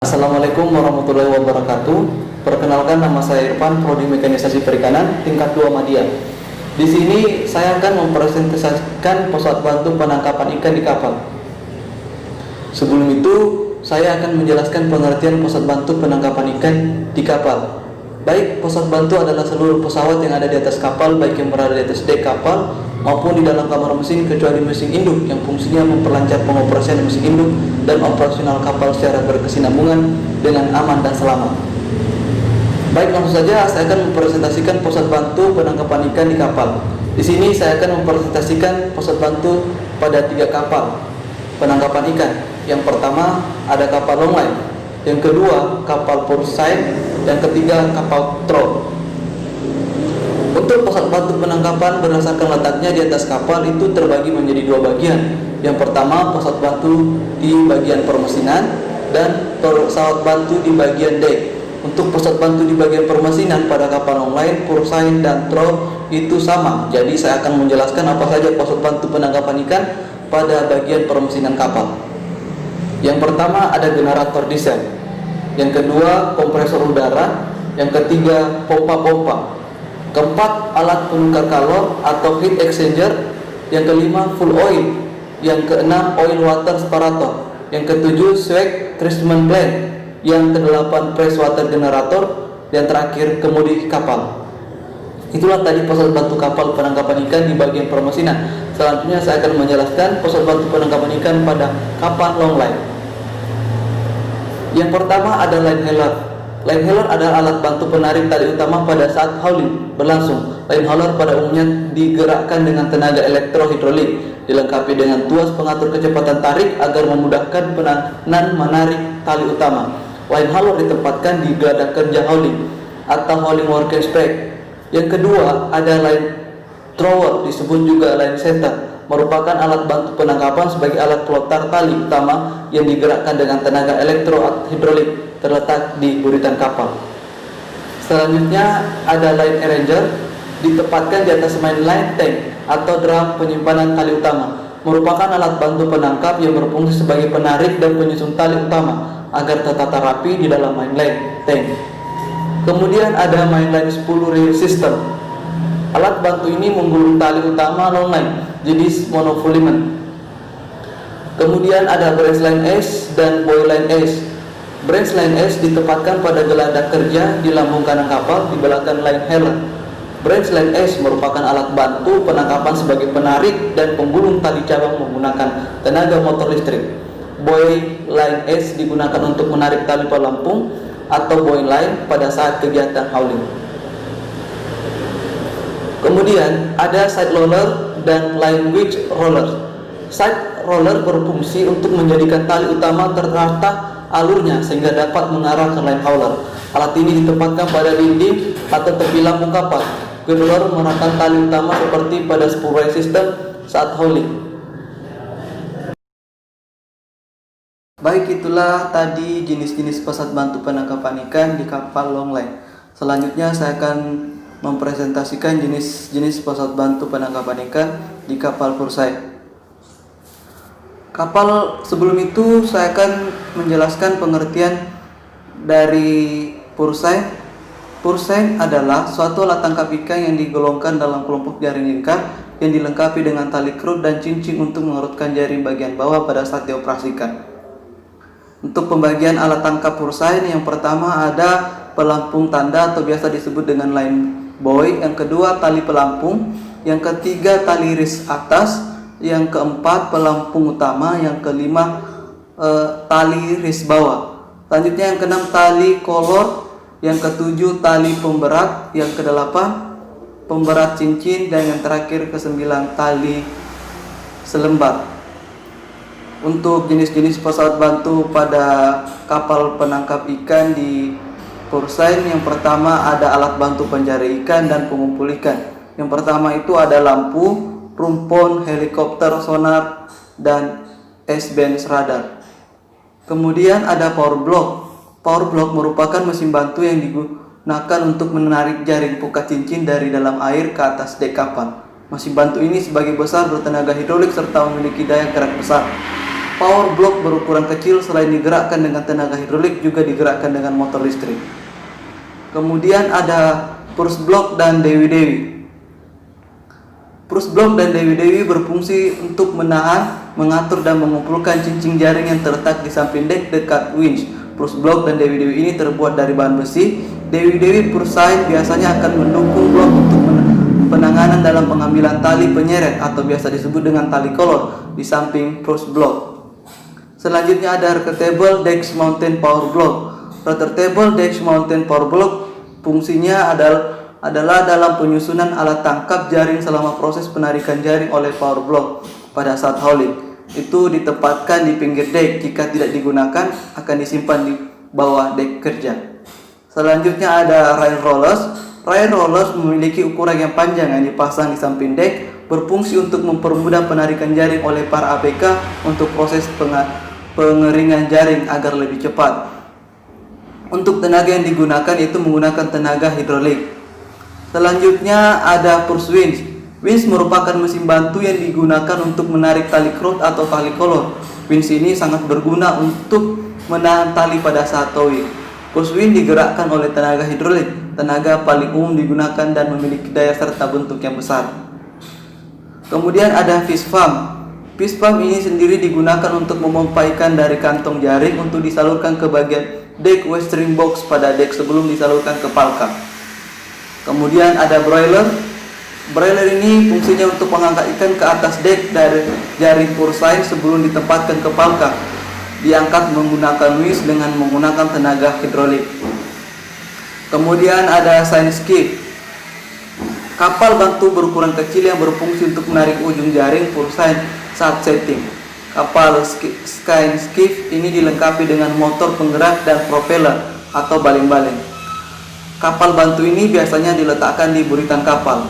Assalamualaikum warahmatullahi wabarakatuh. Perkenalkan, nama saya Irfan, Prodi Mekanisasi Perikanan tingkat 2 Madya. Di sini saya akan mempresentasikan pesawat bantu penangkapan ikan di kapal. Sebelum itu, saya akan menjelaskan pengertian pesawat bantu penangkapan ikan di kapal. Baik, pesawat bantu adalah seluruh pesawat yang ada di atas kapal, baik yang berada di atas dek kapal maupun di dalam kamar mesin, kecuali mesin induk yang fungsinya memperlancar pengoperasian mesin induk dan operasional kapal secara berkesinambungan dengan aman dan selamat. Baik, langsung saja saya akan mempresentasikan pesawat bantu penangkapan ikan di kapal. Di sini saya akan mempresentasikan pesawat bantu pada 3 kapal penangkapan ikan. Yang pertama ada kapal longline, yang kedua kapal pursight, yang ketiga kapal troll. Untuk pesawat bantu penangkapan berdasarkan letaknya di atas kapal itu terbagi menjadi 2 bagian. Yang pertama pesawat bantu di bagian permesinan dan pesawat bantu di bagian dek. Untuk pesawat bantu di bagian permesinan pada kapal longline, pursight, dan troll itu sama. Jadi saya akan menjelaskan apa saja pesawat bantu penangkapan ikan pada bagian permesinan kapal. Yang pertama ada generator diesel, yang kedua kompresor udara, yang ketiga pompa-pompa, keempat alat penukar kalor atau heat exchanger, yang kelima full oil, yang keenam oil water separator, yang ketujuh swag treatment plant, yang kedelapan press water generator, dan terakhir kemudi kapal. Itulah tadi pesawat bantu kapal penangkapan ikan di bagian permesinan. Selanjutnya saya akan menjelaskan pesawat bantu penangkapan ikan pada kapal longline. Yang pertama ada line hauler. Line hauler adalah alat bantu penarik tali utama pada saat hauling berlangsung. Line hauler pada umumnya digerakkan dengan tenaga elektrohidrolik, dilengkapi dengan tuas pengatur kecepatan tarik agar memudahkan penanganan menarik tali utama. Line hauler ditempatkan di geladak kerja hauling atau hauling working spec. Yang kedua ada line thrower, disebut juga line setter, merupakan alat bantu penangkapan sebagai alat pelontar tali utama yang digerakkan dengan tenaga elektrohidrolik terletak di buritan kapal. Selanjutnya ada line arranger, ditempatkan di atas main line tank atau drum penyimpanan tali utama, merupakan alat bantu penangkap yang berfungsi sebagai penarik dan penyusun tali utama agar tertata rapi di dalam main line tank. Kemudian ada mainline 10 reel system. Alat bantu ini menggulung tali utama longline jenis monofilament. Kemudian ada branch line S dan buoy line S. Branch line S ditempatkan pada geladak kerja di lambung kanan kapal di belakang line hauler. Branch line S merupakan alat bantu penangkapan sebagai penarik dan penggulung tali cabang menggunakan tenaga motor listrik. Buoy line S digunakan untuk menarik tali pelampung atau buoy line pada saat kegiatan hauling. Kemudian ada side roller dan line winch roller. Side roller berfungsi untuk menjadikan tali utama tertata alurnya sehingga dapat mengarah ke line hauler. Alat ini ditempatkan pada dinding atau tepi lambung kapal. Roller menekan tali utama seperti pada spurway system saat hauling. Baik, itulah tadi jenis-jenis pesawat bantu penangkapan ikan di kapal longline. Selanjutnya saya akan mempresentasikan jenis-jenis pesawat bantu penangkapan ikan di kapal pursight. Kapal sebelum itu saya akan menjelaskan pengertian dari pursight. Pursight adalah suatu alat tangkap ikan yang digolongkan dalam kelompok jaring lingkar yang dilengkapi dengan tali kerut dan cincin untuk mengerutkan jaring bagian bawah pada saat dioperasikan. Untuk pembagian alat tangkap pursight, yang pertama ada pelampung tanda atau biasa disebut dengan line buoy, yang kedua tali pelampung, yang ketiga tali ris atas, yang keempat pelampung utama, yang kelima tali ris bawah. Selanjutnya yang keenam tali kolor, yang ketujuh tali pemberat, yang kedelapan pemberat cincin, dan yang terakhir kesembilan tali selembar. Untuk jenis-jenis pesawat bantu pada kapal penangkap ikan di pursight, yang pertama ada alat bantu pencari ikan dan pengumpul ikan. Yang pertama itu ada lampu, rumpun, helikopter, sonar, dan S-band radar. Kemudian ada power block. Power block merupakan mesin bantu yang digunakan untuk menarik jaring pukat cincin dari dalam air ke atas dek kapal. Mesin bantu ini sebagai besar bertenaga hidrolik serta memiliki daya gerak besar. Power block berukuran kecil selain digerakkan dengan tenaga hidrolik juga digerakkan dengan motor listrik. Kemudian ada purse block dan dewi-dewi. Purse block dan dewi-dewi berfungsi untuk menahan, mengatur dan mengumpulkan cincin jaring yang terletak di samping dek dekat winch. Purse block dan dewi-dewi ini terbuat dari bahan besi. Dewi-dewi pursain biasanya akan mendukung blok untuk penanganan dalam pengambilan tali penyeret atau biasa disebut dengan tali kolor di samping purse block. Selanjutnya ada rotatable deck mounted power block. Rotatable deck mounted power block fungsinya adalah dalam penyusunan alat tangkap jaring selama proses penarikan jaring oleh power block pada saat hauling. Itu ditempatkan di pinggir dek. Jika tidak digunakan akan disimpan di bawah dek kerja. Selanjutnya ada rail rollers. Rail rollers memiliki ukuran yang panjang yang dipasang di samping dek, berfungsi untuk mempermudah penarikan jaring oleh para ABK untuk proses pengeringan jaring agar lebih cepat. Untuk tenaga yang digunakan itu menggunakan tenaga hidrolik. Selanjutnya ada purse winch. Winch merupakan mesin bantu yang digunakan untuk menarik tali kraut atau tali kolor. Winch ini sangat berguna untuk menahan tali pada saat towing. Purse winch digerakkan oleh tenaga hidrolik. Tenaga paling umum digunakan dan memiliki daya serta bentuk yang besar. Kemudian ada fish pump. Fish pump ini sendiri digunakan untuk memompa ikan dari kantong jaring untuk disalurkan ke bagian deck westering box pada dek sebelum disalurkan ke palka. Kemudian ada broiler. Broiler ini fungsinya untuk mengangkat ikan ke atas dek dari jaring pursain sebelum ditempatkan ke palka. Diangkat menggunakan winch dengan menggunakan tenaga hidrolik. Kemudian ada sine skiff. Kapal bantu berukuran kecil yang berfungsi untuk menarik ujung jaring pursain saat setting. Kapal sine skiff ini dilengkapi dengan motor penggerak dan propeller atau baling-baling. Kapal bantu ini biasanya diletakkan di buritan kapal.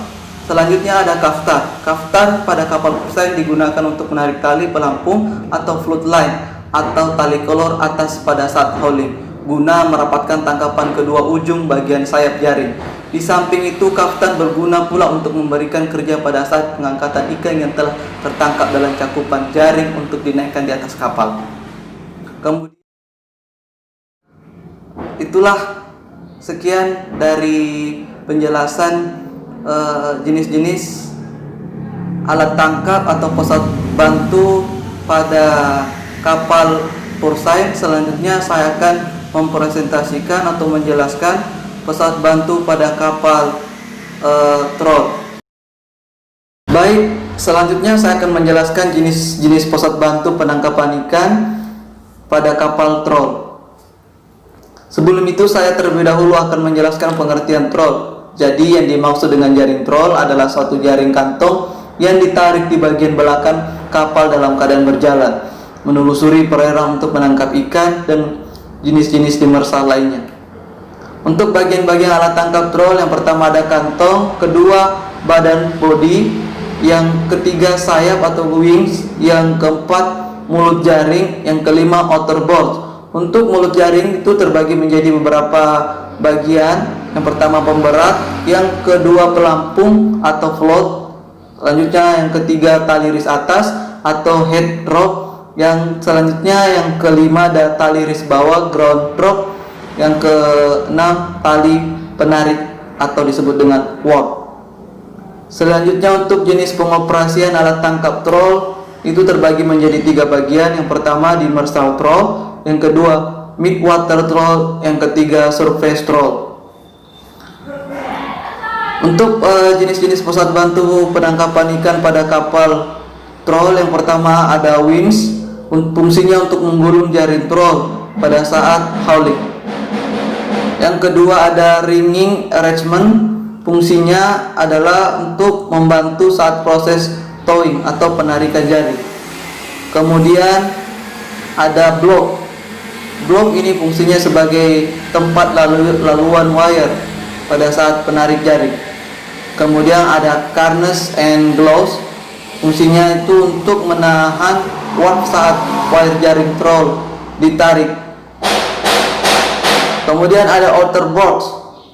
Selanjutnya ada kaftan. Kaftan pada kapal pursain digunakan untuk menarik tali pelampung atau float line atau tali kolor atas pada saat hauling, guna merapatkan tangkapan kedua ujung bagian sayap jaring. Di samping itu, kaftan berguna pula untuk memberikan kerja pada saat pengangkatan ikan yang telah tertangkap dalam cakupan jaring untuk dinaikkan di atas kapal. Kemudian, itulah sekian dari penjelasan jenis-jenis alat tangkap atau pesawat bantu pada kapal pursain. Selanjutnya saya akan mempresentasikan atau menjelaskan pesawat bantu pada kapal troll. Baik, selanjutnya saya akan menjelaskan jenis-jenis pesawat bantu penangkapan ikan pada kapal troll. Sebelum itu saya terlebih dahulu akan menjelaskan pengertian troll. Jadi yang dimaksud dengan jaring troll adalah suatu jaring kantong yang ditarik di bagian belakang kapal dalam keadaan berjalan, menelusuri perairan untuk menangkap ikan dan jenis-jenis demersal lainnya. Untuk bagian-bagian alat tangkap troll, yang pertama ada kantong, kedua badan bodi, yang ketiga sayap atau wings, yang keempat mulut jaring, yang kelima outer board. Untuk mulut jaring itu terbagi menjadi beberapa bagian. Yang pertama pemberat, yang kedua pelampung atau float, selanjutnya yang ketiga tali ris atas atau head rope, yang selanjutnya yang kelima ada tali ris bawah ground rope, yang keenam tali penarik atau disebut dengan warp. Selanjutnya untuk jenis pengoperasian alat tangkap troll itu terbagi menjadi tiga bagian. Yang pertama demersal troll, yang kedua mid water troll, yang ketiga surface troll. Untuk jenis-jenis pesawat bantu penangkapan ikan pada kapal troll, yang pertama ada winch, fungsinya untuk menggulung jaring troll pada saat hauling. Yang kedua ada ringing arrangement, fungsinya adalah untuk membantu saat proses towing atau penarikan jaring. Kemudian ada block. Block ini fungsinya sebagai tempat laluan wire pada saat penarik jaring. Kemudian ada harness and gloves, fungsinya itu untuk menahan warp saat wire jaring troll ditarik. Kemudian ada outer board.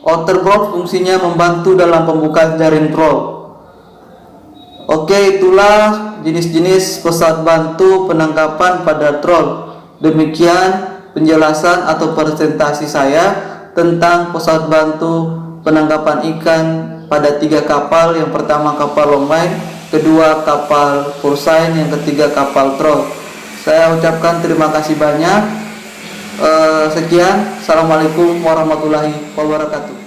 Outer board fungsinya membantu dalam pembukaan jaring troll. Oke, itulah jenis-jenis pesawat bantu penangkapan pada troll. Demikian penjelasan atau presentasi saya tentang pesawat bantu penangkapan ikan pada 3 kapal. Yang pertama kapal longline, kedua kapal pursain, yang ketiga kapal troll. Saya ucapkan terima kasih banyak. Sekian, assalamualaikum warahmatullahi wabarakatuh.